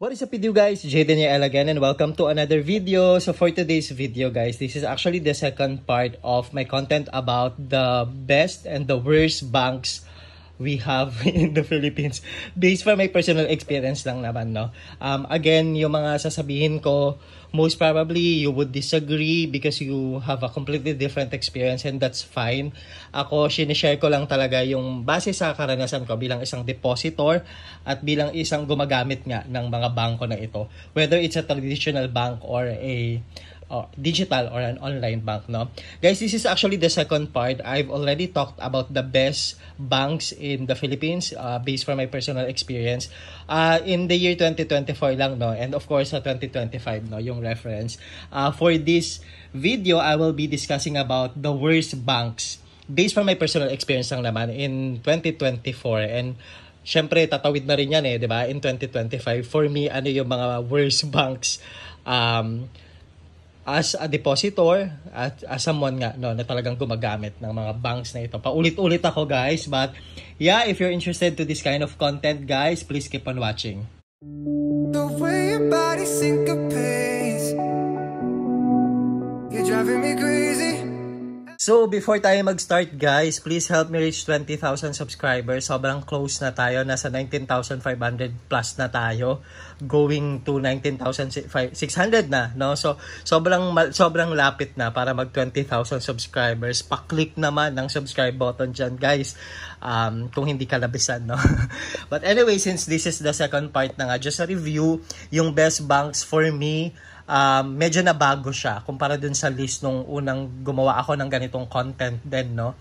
What is up with you guys? Jaden here again and welcome to another video. So for today's video guys, this is actually the second part of my content about the best and the worst banks we have in the Philippines. Based from my personal experience lang naman, no? Again, yung mga sasabihin ko, most probably you would disagree because you have a completely different experience and that's fine. Ako, sinishare ko lang talaga yung base sa karanasan ko bilang isang depositor at bilang isang gumagamit nga ng mga bangko na ito. Whether it's a traditional bank or a digital or an online bank, no? Guys, this is actually the second part. I've already talked about the best banks in the Philippines based from my personal experience in the year 2024 lang, no? And of course, 2025, no? Yung reference. For this video, I will be discussing about the worst banks based from my personal experience lang naman in 2024. And syempre, tatawid na rin yan di ba? In 2025, for me, ano yung mga worst banks as a depositor at as someone nga no na talagang gumagamit ng mga banks na ito. Paulit-ulit ako guys, but yeah, if you're interested to this kind of content guys, please keep on watching. The way your body syncopates, you're driving me crazy. So, before tayo mag-start guys, please help me reach 20,000 subscribers. Sobrang close na tayo. Nasa 19,500 plus na tayo. Going to 19,600 na, no? So, sobrang lapit na para mag 20,000 subscribers. Pa-click naman ng subscribe button dyan, guys. Kung hindi ka labisan, no? But anyway, since this is the second part na nga, just a review, yung best banks for me, medyo nabago siya kumpara dun sa list nung unang gumawa ako ng ganitong content din, no?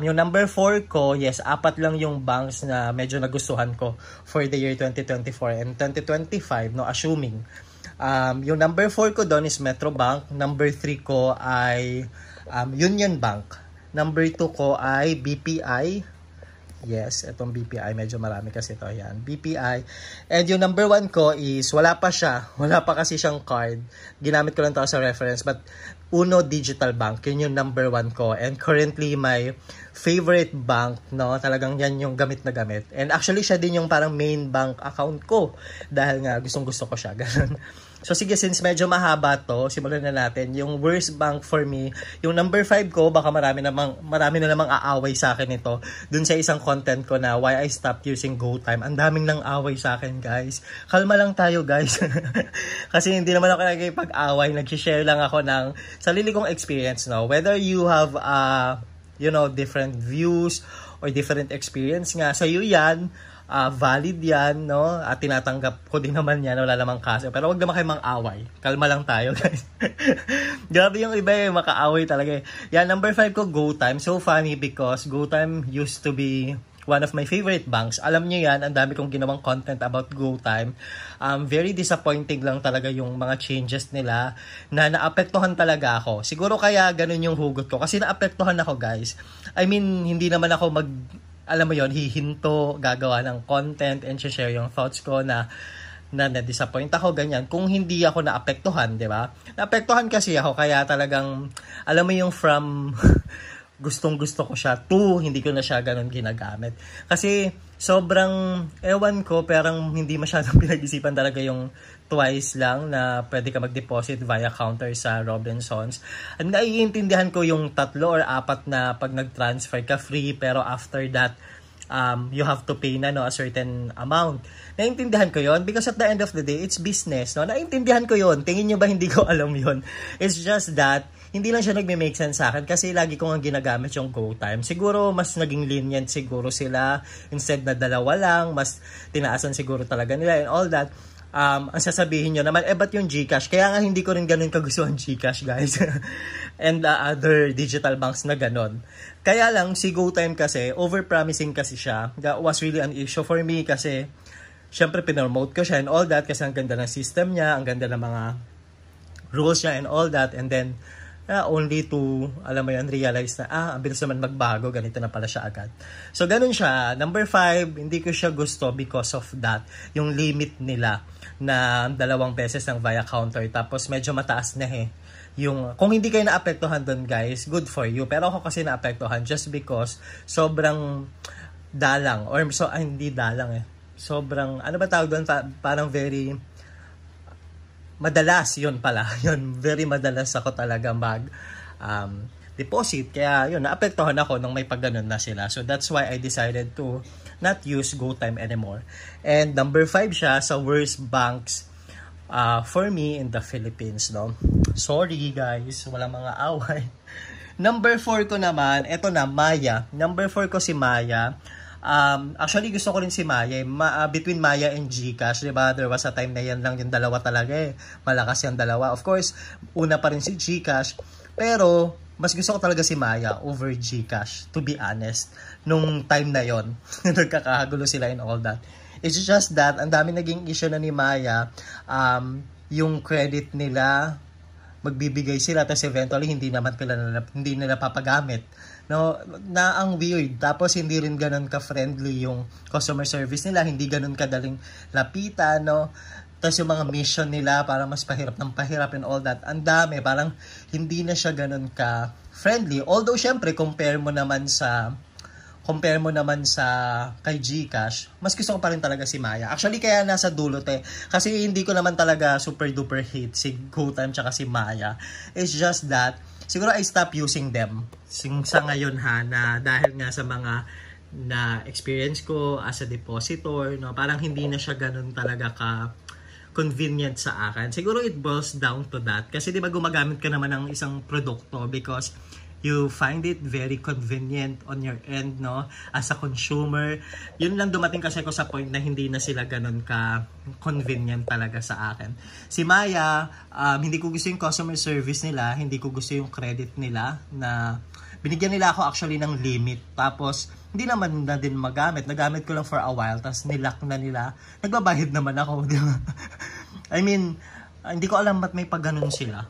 Yung number 4 ko, yes, 4 lang yung banks na medyo nagustuhan ko for the year 2024 and 2025, no, assuming. Yung number 4 ko doon is Metro Bank, number 3 ko ay Union Bank, number 2 ko ay BPI. Yes, itong BPI, medyo marami kasi ito, yan, BPI. And yung number 1 ko is, wala pa kasi siyang card. Ginamit ko lang ito sa reference, but Uno Digital Bank, yun yung number 1 ko. And currently, my favorite bank, no, talagang yan yung gamit na gamit. And actually, siya din yung parang main bank account ko. Dahil nga, gustong-gusto ko siya, ganun. So sige, since medyo mahaba to, simulan na natin. Yung worst bank for me, yung number 5 ko, baka marami na namang aaway sa akin ito. Dun sa isang content ko na why I stopped using GoTime. Ang daming nang away sa akin, guys. Kalma lang tayo, guys. Kasi hindi naman ako nagkipag-away. Nag-share lang ako ng sarili kong experience, no? Whether you have, different views or different experience nga, sa'yo yan, valid yan, no? At tinatanggap ko din naman yan, wala namang kaso. Pero wag naman kayo mang-away. Kalma lang tayo, guys. Grabe yung iba maka-away talaga. Yan, number 5 ko, GoTime. So funny because GoTime used to be one of my favorite banks. Alam nyo yan, ang dami kong ginawang content about GoTime. Very disappointing lang talaga yung mga changes nila na naapektuhan talaga ako. Siguro kaya ganun yung hugot ko. Kasi naapektuhan ako, guys. I mean, hindi naman ako alam mo yon, hihinto, gagawa ng content and share yung thoughts ko na na-disappoint ako, ganyan. Kung hindi ako naapektuhan, di ba? Naapektuhan kasi ako, kaya talagang, alam mo yung from gustong-gusto ko siya to, hindi ko na siya ganun ginagamit. Kasi, sobrang, ewan ko, parang hindi masyadong pinag-isipan talaga yung twice lang na pwede ka mag-deposit via counter sa Robinsons. And naiintindihan ko yung 3 or 4 na pag nag-transfer ka free, pero after that, you have to pay na, no, a certain amount. Naiintindihan ko yon because at the end of the day, it's business, no? Naiintindihan ko yon. Tingin nyo ba hindi ko alam yon? It's just that, hindi lang siya nagme-make sense sa akin kasi lagi ko nga ginagamit yung GoTime. Siguro, mas naging lenient siguro sila. Instead na 2 lang, mas tinaasan siguro talaga nila and all that. Ang sasabihin nyo naman, ba't yung GCash? Kaya nga hindi ko rin ganun kagustuhan GCash, guys. And other digital banks na ganun. Kaya lang, si GoTime kasi, overpromising kasi siya. That was really an issue for me kasi, syempre, pinromote ko siya and all that kasi ang ganda ng system niya, ang ganda ng mga rules niya and all that. And then, only to, alam mo yun, realize na, ang bilis naman magbago, ganito na pala siya agad. So, ganun siya. Number 5, hindi ko siya gusto because of that. Yung limit nila na 2 beses ng via counter. Tapos, medyo mataas na yung, kung hindi kayo naapektuhan doon, guys, good for you. Pero ako kasi naapektuhan just because sobrang dalang. Or, hindi dalang sobrang, ano ba tawag doon? Parang very, madalas yun pala. Yun, very madalas ako talaga deposit. Kaya yun, naapektuhan ako nung may pagganon na sila. So that's why I decided to not use GoTyme anymore. And number 5 siya sa worst banks for me in the Philippines, no? Sorry guys, walang mga away. Number 4 ko naman, eto na, Maya. Number 4 ko si Maya. Actually, gusto ko rin si Maya. Between Maya and GCash, diba? There was a time na yan lang yung dalawa talaga eh. Malakas yung dalawa. Of course, una pa rin si GCash. Pero, mas gusto ko talaga si Maya over GCash, to be honest. Nung time na yon nagkakagulo sila and all that. It's just that, ang dami naging issue na ni Maya. Yung credit nila, magbibigay sila tapos eventually hindi nila papagamit, no, na ang weird. Tapos hindi rin ganoon ka friendly yung customer service nila, hindi ganoon kadaling lapitan, no. Tapos yung mga mission nila para mas pahirap ng pahirap and all that, ang dami, parang hindi na siya ganoon ka friendly. Although syempre compare mo naman sa kay GCash, mas gusto ko pa rin talaga si Maya. Actually, kaya nasa dulot eh. Kasi hindi ko naman talaga super duper hate si GoTyme tsaka si Maya. It's just that, siguro I stop using them. Sa ngayon ha, na dahil nga sa mga na experience ko as a depositor, no, parang hindi na siya ganun talaga ka convenient sa akin. Siguro it boils down to that. Kasi di ba gumagamit ka naman ng isang produkto because you find it very convenient on your end, no? As a consumer. Yun lang dumating kasi ko sa point na hindi na sila ganun ka convenient talaga sa akin. Si Maya, hindi ko gusto yung customer service nila, hindi ko gusto yung credit nila na binigyan nila ako actually ng limit. Tapos, hindi naman na din magamit. Nagamit ko lang for a while, tapos nilock na nila. Nagbabayad naman ako, di ba? I mean, hindi ko alam ba't may pagganon sila.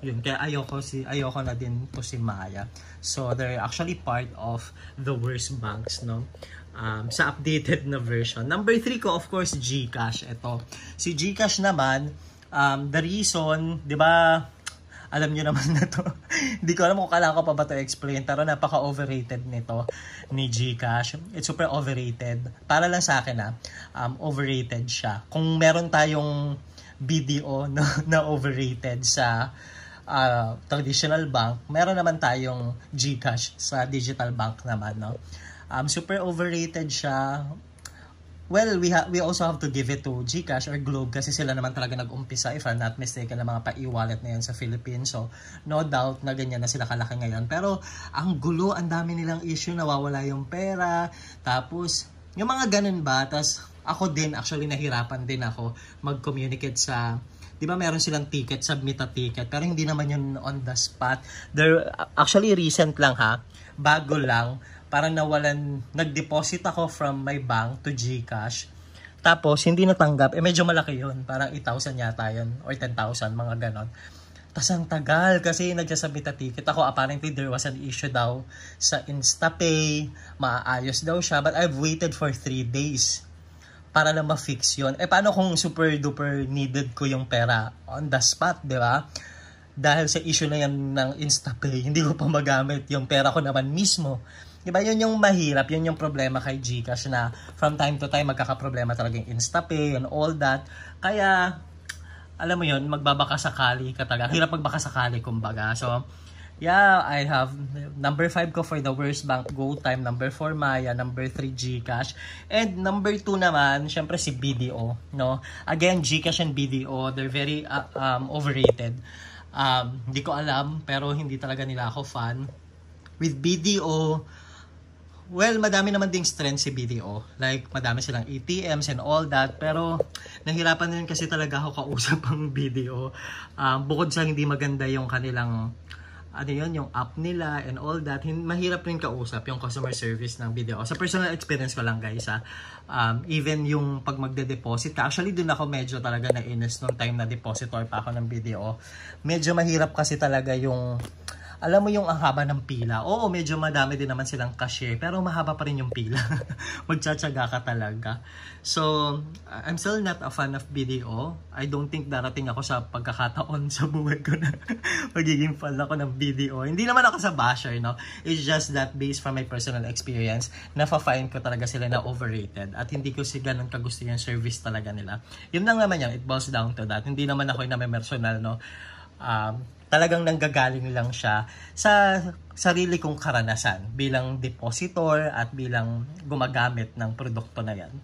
Yun, kaya ayoko na din po si Maya. So, they're actually part of the worst banks, no? Sa updated na version. Number 3 ko, of course, GCash. Ito. Si GCash naman, the reason, di ba, alam nyo naman na to. Hindi ko alam kung kailangan ko pa ba to explain, pero napaka-overrated nito ni GCash. It's super overrated. Para lang sa akin overrated siya. Kung meron tayong BDO na overrated sa traditional bank, meron naman tayong GCash sa digital bank naman, no? Super overrated siya. Well, we also have to give it to GCash or Globe kasi sila naman talaga nag-umpisa, if I'm not mistaken, ng mga pa-e-wallet na yan sa Philippines. So, no doubt na ganyan na sila kalaki ngayon. Pero, ang gulo, ang dami nilang issue, nawawala yung pera. Tapos, yung mga ganun ba, tapos ako din, actually, nahirapan din ako mag-communicate sa, di ba meron silang ticket, submit a ticket, pero hindi naman yun on the spot. Actually, recent lang bago lang, parang nag-deposit ako from my bank to GCash. Tapos, hindi natanggap. Medyo malaki yun. Parang 8,000 yata yun. Or 10,000, mga ganon. Tapos, ang tagal kasi nagsasubmit a ticket ako. Apparently, there was an issue daw sa InstaPay. Maaayos daw siya. But I've waited for 3 days para lang ma-fix yun. Paano kung super duper needed ko yung pera on the spot, di ba? Dahil sa issue na yan ng InstaPay, hindi ko pa magamit yung pera ko naman mismo. Diba, yun yung mahirap, yun yung problema kay GCash na from time to time magkakaproblema talaga yung InstaPay and all that. Kaya, alam mo yun, magbabaka sakali ka talaga. Hirap magbaka sakali, kumbaga. So, yeah, I have number 5 ko for the worst bank, GoTyme. Number 4, Maya. Number 3, GCash. And number 2 naman, syempre si BDO. No? Again, GCash and BDO, they're very overrated. Hindi ko alam, pero hindi talaga nila ako fan. With BDO, well, madami naman ding strength si BDO. Like, madami silang ATMs and all that. Pero, nahirapan din kasi talaga ako kausap ang BDO. Bukod sa hindi maganda yung kanilang, yung app nila and all that. Mahirap rin kausap yung customer service ng BDO. Sa personal experience ko lang, guys, even yung pag magde-deposit ka. Actually, dun ako medyo talaga nainis nung time na depositor pa ako ng BDO. Medyo mahirap kasi talaga yung alam mo yung ang haba ng pila. Oo, medyo madami din naman silang cashier, pero mahaba pa rin yung pila. Magtsatsaga ka talaga. So, I'm still not a fan of BDO. I don't think darating ako sa pagkakataon sa buhay ko na magiging fan ako ng BDO. Hindi naman ako sa basher, no? It's just that based from my personal experience, nafa-find ko talaga sila na overrated at hindi ko sila ganun kagusto yung service talaga nila. Yun lang naman yan, it boils down to that. Hindi naman ako yung personal, no? Talagang nanggagaling lang siya sa sarili kong karanasan bilang depositor at bilang gumagamit ng produkto na yan.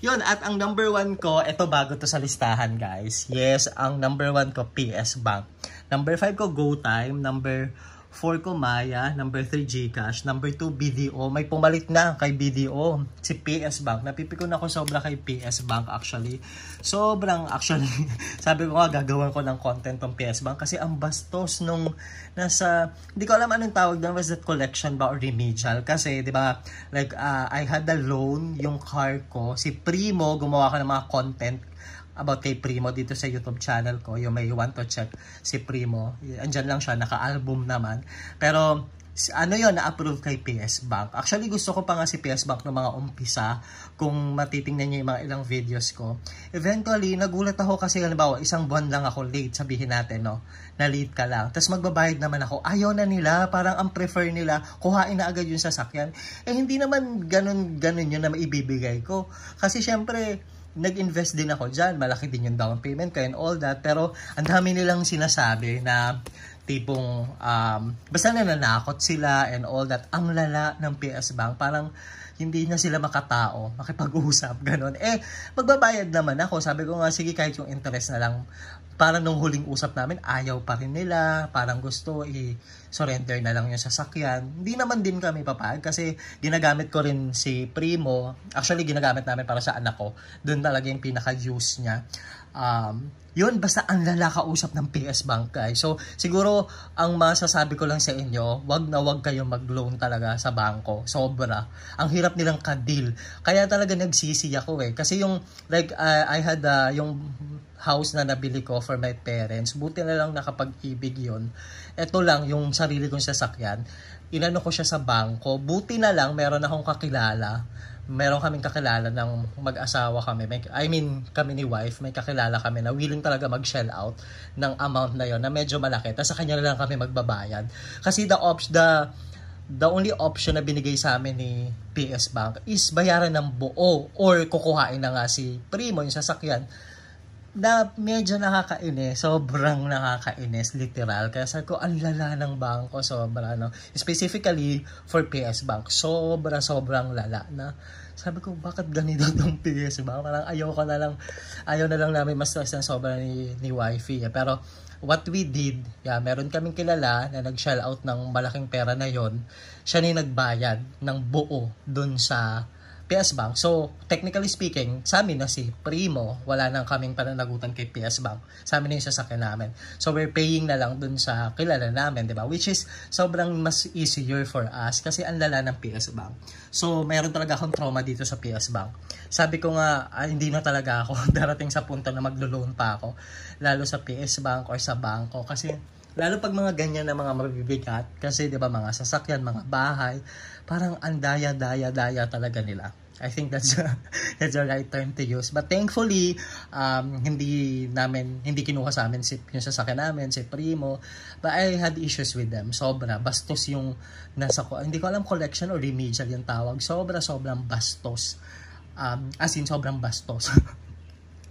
Yun, at ang number 1 ko, ito bago to sa listahan guys. Yes, ang number 1 ko, PS Bank. Number 5 ko, GoTime. Number 4 ko, Maya. Number 3, GCash. Number 2, BDO. May pumalit na kay BDO. Si PS Bank. Napipikon ako sobra kay PS Bank actually. Sobrang actually. Sabi ko nga, gagawin ko ng content ng PS Bank kasi ang bastos nung nasa, hindi ko alam anong tawag doon, was that collection ba or remedial? Kasi, di ba, like, I had a loan, yung car ko. Si Primo, gumawa ka ng mga content about kay Primo dito sa YouTube channel ko. You may want to check si Primo. Andyan lang siya, naka-album naman. Pero, ano yun, na-approve kay PS Bank. Actually, gusto ko pa nga si PS Bank ng mga umpisa. Kung matitingnan niyo yung mga ilang videos ko. Eventually, nagulat ako kasi, halimbawa, isang buwan lang ako late, sabihin natin, no? Na late ka lang. Tapos magbabayad naman ako. Ayaw na nila. Parang ang prefer nila, kuhain na agad yung sasakyan. Eh, hindi naman ganun yun na maibibigay ko. Kasi, syempre, nag-invest din ako dyan. Malaki din yung down payment ko and all that. Pero, ang dami nilang sinasabi na tipong, basta nananakot sila and all that. Ang lala ng PS Bank. Parang, hindi na sila makatao, makipag-usap, ganun. Eh, magbabayad naman ako. Sabi ko nga, sige, kahit yung interest na lang. Parang nung huling usap namin, ayaw pa rin nila. Parang gusto i-surrender na lang yung sasakyan. Hindi naman din kami papayag kasi ginagamit ko rin si Primo. Actually, ginagamit namin para sa anak ko. Doon talaga yung pinaka-use niya. Yun, basta ang lalakausap ng PS Bank, guys. So, siguro, ang masasabi ko lang sa inyo, wag na wag kayong mag-loan talaga sa bangko. Sobra. Ang hirap nilang ka-deal. Kaya talaga nagsisi ako eh. Kasi yung, like, I had yung house na nabili ko for my parents. Buti na lang nakapag-ibig yun. Ito lang, yung sarili kong sasakyan. Inano ko siya sa bangko. Buti na lang, meron akong kakilala. Meron kaming kakilala ng mag-asawa kami. Kami ni wife, may kakilala kami na willing talaga mag-shell out ng amount na yon na medyo malaki. Tapos sa kanya lang kami magbabayad. Kasi the only option na binigay sa amin ni PS Bank is bayaran ng buo or kukuhain na nga si Primo yung sasakyan na medyo nakakainis, sobrang nakakainis, literal. Kaya sabi ko, ang lala ng bangko, sobra, no? Specifically for PS Bank, sobrang lala na. Sabi ko, bakit ganito tong PS Bank? Parang ayaw na lang namin ma-stress ng sobra ni wifey. Pero, what we did, meron kaming kilala na nag-shell out ng malaking pera na yon. Siya na yung nagbayad ng buo dun sa PS Bank. So, technically speaking, sa amin na si Primo, wala nang kaming pananagutan kay PS Bank. Sa amin na yung sasakyan namin. So, we're paying na lang dun sa kilala namin, di ba? Which is, sobrang mas easier for us kasi ang lala ng PS Bank. So, mayroon talaga akong trauma dito sa PS Bank. Sabi ko nga, hindi na talaga ako darating sa punto na maglo-loan pa ako. Lalo sa PS Bank or sa bangko. Kasi, lalo pag mga ganyan na mga mabibigat, kasi di ba mga sasakyan, mga bahay, parang ang daya talaga nila. I think that's the right term to use. But thankfully, hindi kinuha sa amin yung sasakyan namin, si Primo. But I had issues with them. Sobra. Bastos yung hindi ko alam collection or remedial yung tawag. Sobrang bastos. As in, sobrang bastos.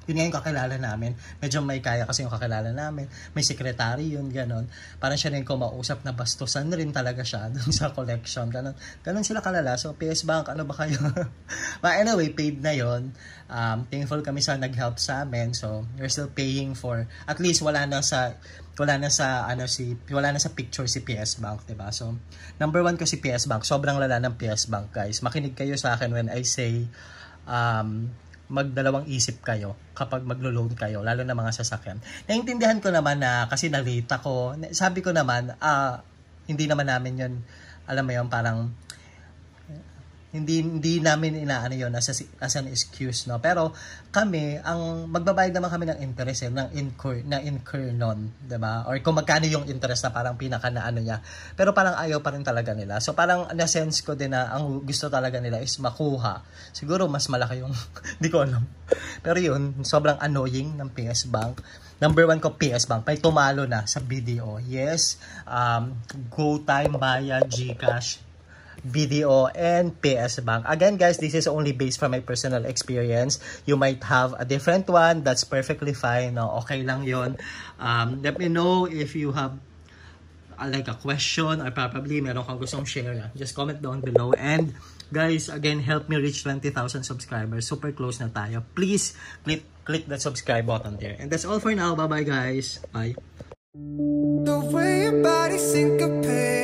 Yun nga yung kakilala namin. Medyo may kaya kasi yung kakilala namin. May sekretary yun, ganon. Parang siya na yung kumausap na bastusan rin talaga siya dun sa collection. Ganon sila kalala. So, PS Bank, ano ba kayo? But anyway, paid na yun. Thankful kami sa nag-help sa amin. So, we're still paying for, at least wala na sa picture si PS Bank, diba? So, number 1 ko si PS Bank. Sobrang lala ng PS Bank, guys. Makinig kayo sa akin when I say, magdalawang isip kayo kapag maglo-loan kayo, lalo na mga sasakyan. Naintindihan ko naman na kasi na-late ako. Sabi ko naman, hindi naman namin yun, alam mo yun, parang Hindi namin inaano yun as an excuse, no? Pero kami, ang magbabayad naman kami ng interest, ng incur nun, diba? Or kung magkano yung interest na parang pinaka na ano niya. Pero parang ayaw pa rin talaga nila. So parang na-sense ko din na ang gusto talaga nila is makuha. Siguro mas malaki yung, hindi ko alam. Pero yun, sobrang annoying ng PS Bank. Number 1 ko, PS Bank. May tumalo na sa BDO. Yes, GoTime, Maya, GCash, BDO, and PS Bank. Again guys, this is only based from my personal experience. You might have a different one. That's perfectly fine. No? Okay lang yon. Let me know if you have like a question or probably meron kang gustong share. Just comment down below. And guys, again, help me reach 20,000 subscribers. Super close na tayo. Please click that subscribe button there. And that's all for now. Bye bye guys. Bye. The way your body syncopates.